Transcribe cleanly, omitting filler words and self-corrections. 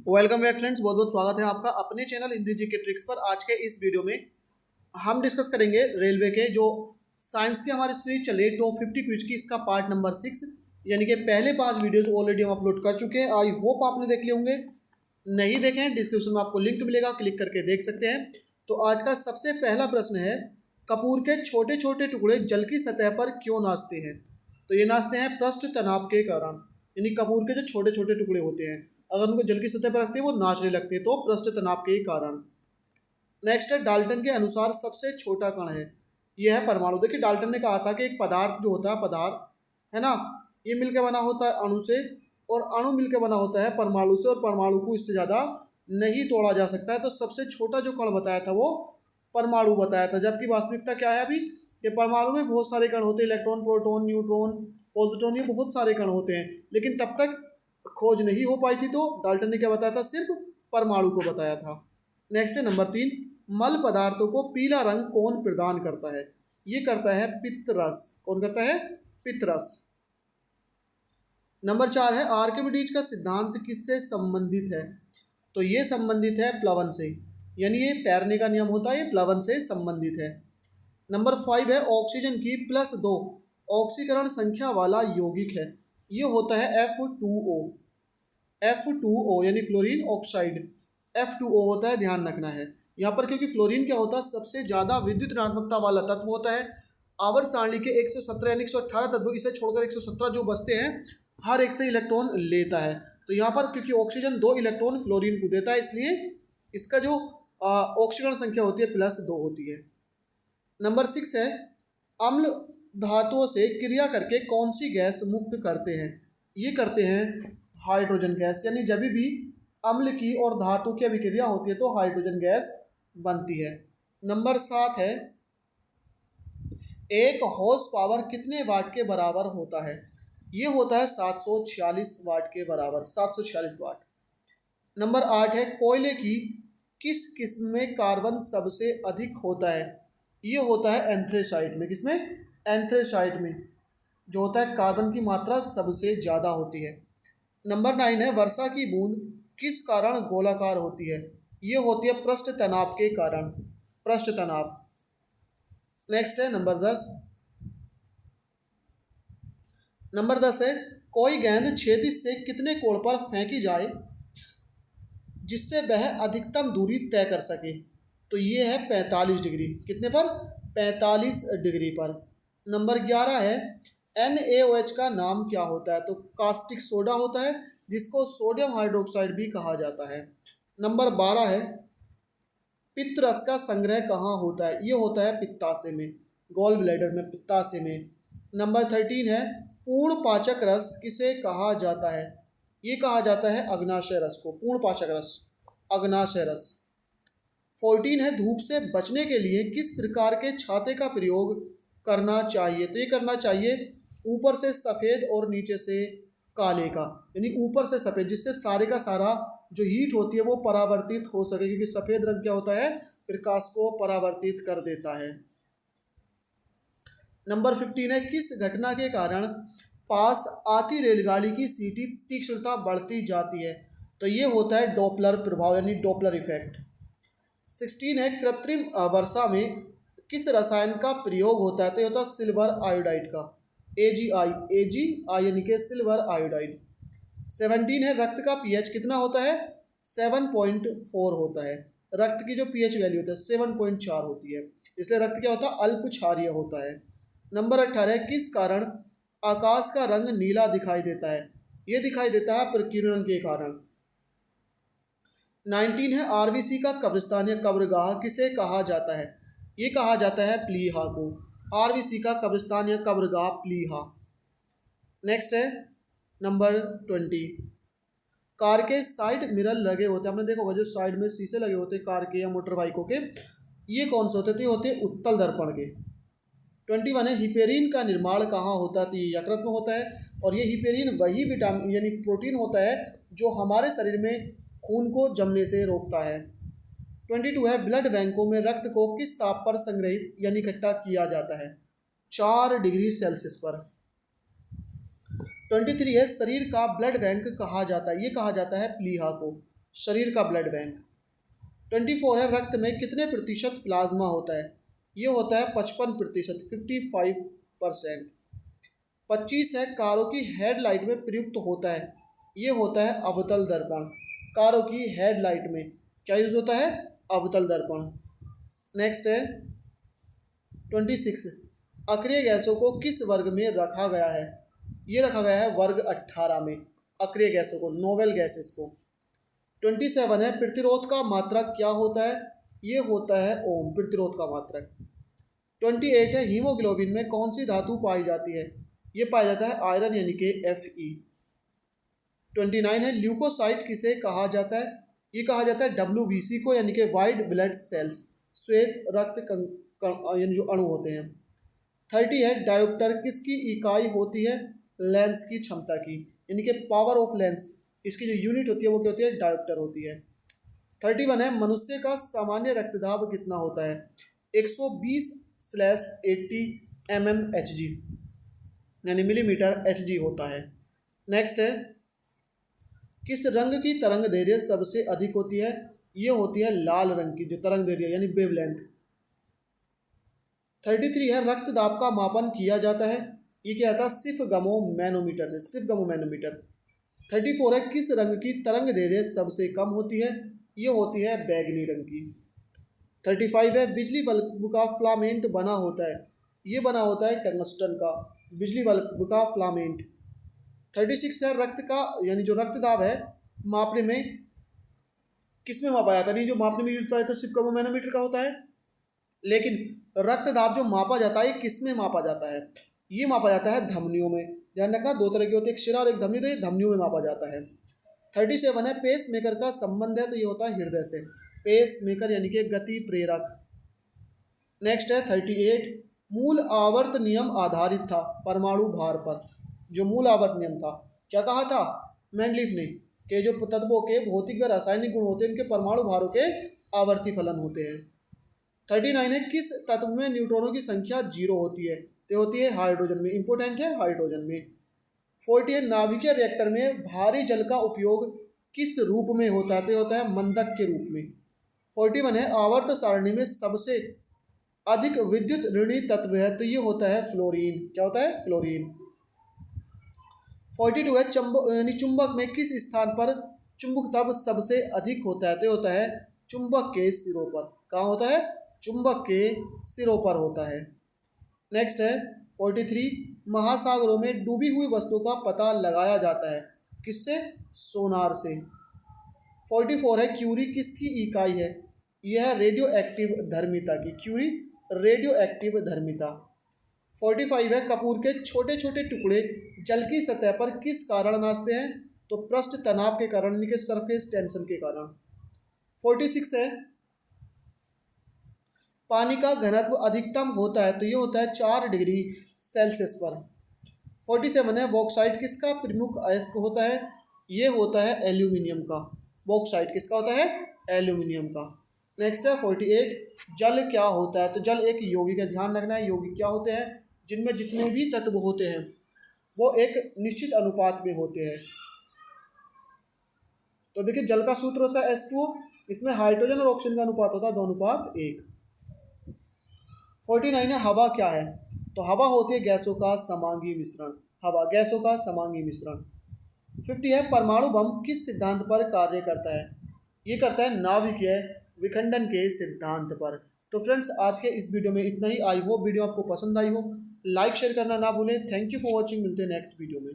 Welcome back friends, बहुत बहुत स्वागत है आपका अपने चैनल हिंदी जी के ट्रिक्स पर। आज के इस वीडियो में हम डिस्कस करेंगे रेलवे के जो साइंस की हमारी सीरीज चले टॉप 50 क्विज की, इसका पार्ट नंबर 6, यानी कि पहले 5 वीडियोस ऑलरेडी हम अपलोड कर चुके हैं। आई होप आपने देख लिए होंगे। नहीं देखें, डिस्क्रिप्शन में आपको लिंक मिलेगा, क्लिक करके देख सकते हैं। तो आज का सबसे पहला प्रश्न है, कपूर के छोटे छोटे टुकड़े जल की सतह पर क्यों नाचते हैं? तो ये नाचते हैं पृष्ठ तनाव के कारण। यानी कपूर के जो छोटे छोटे टुकड़े होते हैं, अगर उनको जल की सतह पर रखते हैं वो नाचने लगते हैं, तो पृष्ठ तनाव के कारण। नेक्स्ट है, डाल्टन के अनुसार सबसे छोटा कण है, यह है परमाणु। देखिए डाल्टन ने कहा था कि एक पदार्थ जो होता है, पदार्थ है ना, ये मिलकर बना होता है अणु से, और अणु मिलकर बना होता है परमाणु से, और परमाणु को इससे ज़्यादा नहीं तोड़ा जा सकता है। तो सबसे छोटा जो कण बताया था वो परमाणु बताया था, जबकि वास्तविकता क्या है अभी कि परमाणु में बहुत सारे कण होते हैं, इलेक्ट्रॉन, प्रोटॉन, न्यूट्रॉन, पॉजिट्रॉन, ये बहुत सारे कण होते हैं, लेकिन तब तक खोज नहीं हो पाई थी। तो डाल्टन ने क्या बताया था? सिर्फ परमाणु को बताया था। नेक्स्ट है नंबर 3, मल पदार्थों को पीला रंग कौन प्रदान करता है? ये करता है पित्तरस। कौन करता है? पित्तरस। नंबर 4 है, आर्किमिडीज का सिद्धांत किससे संबंधित है? तो ये संबंधित है प्लवन से, यानी ये तैरने का नियम होता है, ये प्लवन से संबंधित है। नंबर 5 है, ऑक्सीजन की +2 ऑक्सीकरण संख्या वाला यौगिक है, ये होता है F2O। F2O यानी फ्लोरीन ऑक्साइड, F2O होता है, ध्यान रखना है यहाँ पर, क्योंकि फ्लोरीन क्या होता है? सबसे ज़्यादा विद्युत ऋणात्मकता वाला तत्व होता है। आवर्त सारणी के 117 यानी 118 तत्व, इसे छोड़कर 117 जो बचते हैं, हर एक से इलेक्ट्रॉन लेता है। तो यहाँ पर क्योंकि ऑक्सीजन 2 इलेक्ट्रॉन फ्लोरीन को देता है, इसलिए इसका जो ऑक्सीकरण संख्या होती है +2 होती है। नंबर 6 है, अम्ल धातुओं से क्रिया करके कौन सी गैस मुक्त करते हैं? ये करते हैं हाइड्रोजन गैस, यानी जब भी अम्ल की और धातु की अभिक्रिया होती है तो हाइड्रोजन गैस बनती है। नंबर 7 है, एक हॉर्स पावर कितने वाट के बराबर होता है? ये होता है 746 वाट के बराबर, 746 वाट। नंबर 8 है, कोयले की किस किस्म में कार्बन सबसे अधिक होता है? ये होता है एंथ्रेसाइट में। किसमें? एंथ्रेसाइट में जो होता है कार्बन की मात्रा सबसे ज़्यादा होती है। नंबर 9 है, वर्षा की बूंद किस कारण गोलाकार होती है? ये होती है पृष्ठ तनाव के कारण, पृष्ठ तनाव। नेक्स्ट है नंबर 10। नंबर 10 है, कोई गेंद क्षैतिज से कितने कोण पर फेंकी जाए जिससे वह अधिकतम दूरी तय कर सके? तो ये है 45 डिग्री। कितने पर? 45 डिग्री पर। नंबर 11 है, NaOH का नाम क्या होता है? तो कास्टिक सोडा होता है, जिसको सोडियम हाइड्रोक्साइड भी कहा जाता है। नंबर 12 है, पित्तरस का संग्रह कहाँ होता है? ये होता है पित्ताशय में, गॉल ब्लैडर में, पित्ताशय में। नंबर 13 है, पूर्ण पाचक रस किसे कहा जाता है? ये कहा जाता है अग्नाशय रस को, पूर्ण पाचक रस, अग्नाशय रस। 14 है, धूप से बचने के लिए किस प्रकार के छाते का प्रयोग करना चाहिए? तो ये करना चाहिए ऊपर से सफ़ेद और नीचे से काले का, यानी ऊपर से सफ़ेद, जिससे सारे का सारा जो हीट होती है वो परावर्तित हो सके, क्योंकि सफ़ेद रंग क्या होता है? प्रकाश को परावर्तित कर देता है। नंबर 15 है, किस घटना के कारण पास आती रेलगाड़ी की सीटी तीक्ष्णता बढ़ती जाती है? तो ये होता है डॉपलर प्रभाव, यानी डॉपलर इफेक्ट। 16 है, कृत्रिम वर्षा में किस रसायन का प्रयोग होता है? तो ये होता है सिल्वर आयोडाइड का, AgI यानी कि सिल्वर आयोडाइड। 17 है, रक्त का pH कितना होता है? 7.4 होता है। रक्त की जो pH वैल्यू होता है 7.4 होती है, इसलिए रक्त क्या होता है? अल्प क्षारीय होता है। नंबर 18 है, किस कारण आकाश का रंग नीला दिखाई देता है? ये दिखाई देता है प्रकीर्णन के कारण। 19 है, आरबीसी का कब्रिस्तान या कब्रगाह किसे कहा जाता है? ये कहा जाता है प्लीहा को, आरबीसी का कब्रिस्तान या कब्रगाह प्लीहा। नेक्स्ट है नंबर 20, कार के साइड मिरर लगे होते हैं, आपने देखा होगा जो साइड में शीशे लगे होते हैं कार के या मोटर बाइकों के, ये कौन से होते थे? होते हैं उत्तल दर्पण के। 21 है, हिपेरिन का निर्माण कहाँ होता है? तो ये यकृत में होता है, और ये हिपेरिन वही विटामिन यानी प्रोटीन होता है जो हमारे शरीर में खून को जमने से रोकता है। 22 है, ब्लड बैंकों में रक्त को किस ताप पर संग्रहित यानी इकट्ठा किया जाता है? 4 डिग्री सेल्सियस पर। 23 है, शरीर का ब्लड बैंक कहा जाता है? ये कहा जाता है प्लीहा को, शरीर का ब्लड बैंक। 24 है रक्त में कितने प्रतिशत प्लाज्मा होता है? ये होता है 55%, 55%। 25 है कारों की हेडलाइट में प्रयुक्त होता है? ये होता है अवतल दर्पण। कारों की हेडलाइट में क्या यूज होता है? अवतल दर्पण। नेक्स्ट है 26, अक्रिय गैसों को किस वर्ग में रखा गया है? ये रखा गया है वर्ग 18 में, अक्रिय गैसों को, नोवेल गैसेस को। 27 है प्रतिरोध का मात्रक क्या होता है? ये होता है ओम, प्रतिरोध का मात्रक। 28 है हीमोग्लोबिन में कौन सी धातु पाई जाती है? ये पाया जाता है आयरन यानी कि Fe। 29 है ल्यूकोसाइट किसे कहा जाता है? ये कहा जाता है WBC को, यानी कि वाइट ब्लड सेल्स, श्वेत रक्त यानी जो अणु होते हैं। 30 है डायोप्टर किसकी इकाई होती है? लेंस की क्षमता की, यानी कि पावर ऑफ लेंस, इसकी जो यूनिट होती है वो क्या होती है? डायोप्टर होती है। 31 है मनुष्य का सामान्य रक्तदाब कितना होता है? 120/80 mmHg, यानी मिलीमीटर Hg होता है। नेक्स्ट है किस रंग की तरंग दैर्घ्य सबसे अधिक होती है? ये होती है लाल रंग की जो तरंग दैर्घ्य यानी वेवलेंथ। 33 है रक्तदाब का मापन किया जाता है? ये क्या था? सिफगमो मैनोमीटर से, सिफगमो मैनोमीटर। 34 है किस रंग की तरंग दैर्घ्य सबसे कम होती है? ये होती है बैगनी रंग की। 35 है बिजली बल्ब का फिलामेंट बना होता है? ये बना होता है टंगस्टन का, बिजली बल्ब का फिलामेंट। 36 है रक्त का यानी जो रक्तदाब है मापने में किस में मापा जाता है? नहीं, जो मापने में यूज होता है तो सिफगमो मैनोमीटर का होता है, लेकिन रक्तदाब जो मापा जाता है किस में मापा जाता है? ये मापा जाता है धमनियों में। ध्यान रखना, दो तरह की होती है, एक शिरा और एक धमनी, तो ये धमनियों में मापा जाता है। 37 है पेस मेकर का संबंध है? तो ये होता है हृदय से, पेस मेकर यानी कि गति प्रेरक। नेक्स्ट है 38, मूल आवर्त नियम आधारित था परमाणु भार पर? जो मूल आवर्त नियम था, क्या कहा था मेंडलीफ ने, कि जो तत्वों के भौतिक व रासायनिक गुण होते हैं उनके परमाणु भारों के आवर्ती फलन होते हैं। 39 है किस तत्व में न्यूट्रॉनों की संख्या 0 होती है? तो होती है हाइड्रोजन में, इंपॉर्टेंट है हाइड्रोजन में। 40 है नाभिकीय रिएक्टर में भारी जल का उपयोग किस रूप में होता है? तो होता है मंदक के रूप में। 41 है आवर्त सारणी में सबसे अधिक विद्युत ऋणी तत्व है? तो ये होता है फ्लोरीन। क्या होता है? फ्लोरीन। 42 है यानी चुंबक में किस स्थान पर चुंबक तब सबसे अधिक होता है? तो होता है चुंबक के सिरों पर। कहाँ होता है? चुंबक के सिरों पर होता है। नेक्स्ट है 43, महासागरों में डूबी हुई वस्तुओं का पता लगाया जाता है किससे? सोनार से। 44 है क्यूरी किसकी इकाई है? यह है रेडियो एक्टिव धर्मिता की, क्यूरी रेडियो एक्टिव धर्मिता। 45 है कपूर के छोटे छोटे टुकड़े जल की सतह पर किस कारण नाचते हैं? तो पृष्ठ तनाव के कारण, यानी कि सरफेस टेंशन के कारण। 46 है पानी का घनत्व अधिकतम होता है? तो ये होता है 4 डिग्री सेल्सियस पर। 47 है बॉक्साइट किसका प्रमुख अयस्क होता है? ये होता है एल्यूमिनियम का। बॉक्साइट किसका होता है? एल्यूमिनियम का। नेक्स्ट है 48, जल क्या होता है? तो जल एक यौगिक है। ध्यान रखना है यौगिक क्या होते हैं? जिनमें जितने भी तत्व होते हैं वो एक निश्चित अनुपात में होते हैं। तो देखिए जल का सूत्र होता है H2O, इसमें हाइड्रोजन और ऑक्सीजन का अनुपात होता है 2:1। 49 है हवा क्या है? तो हवा होती है गैसों का समांगी मिश्रण, हवा गैसों का समांगी मिश्रण। 50 है परमाणु बम किस सिद्धांत पर कार्य करता है? ये करता है नाभिकीय विखंडन के सिद्धांत पर। तो फ्रेंड्स आज के इस वीडियो में इतना ही। आई होप वीडियो आपको पसंद आई हो। लाइक शेयर करना ना भूलें। Thank you for watching. मिलते हैं नेक्स्ट वीडियो में।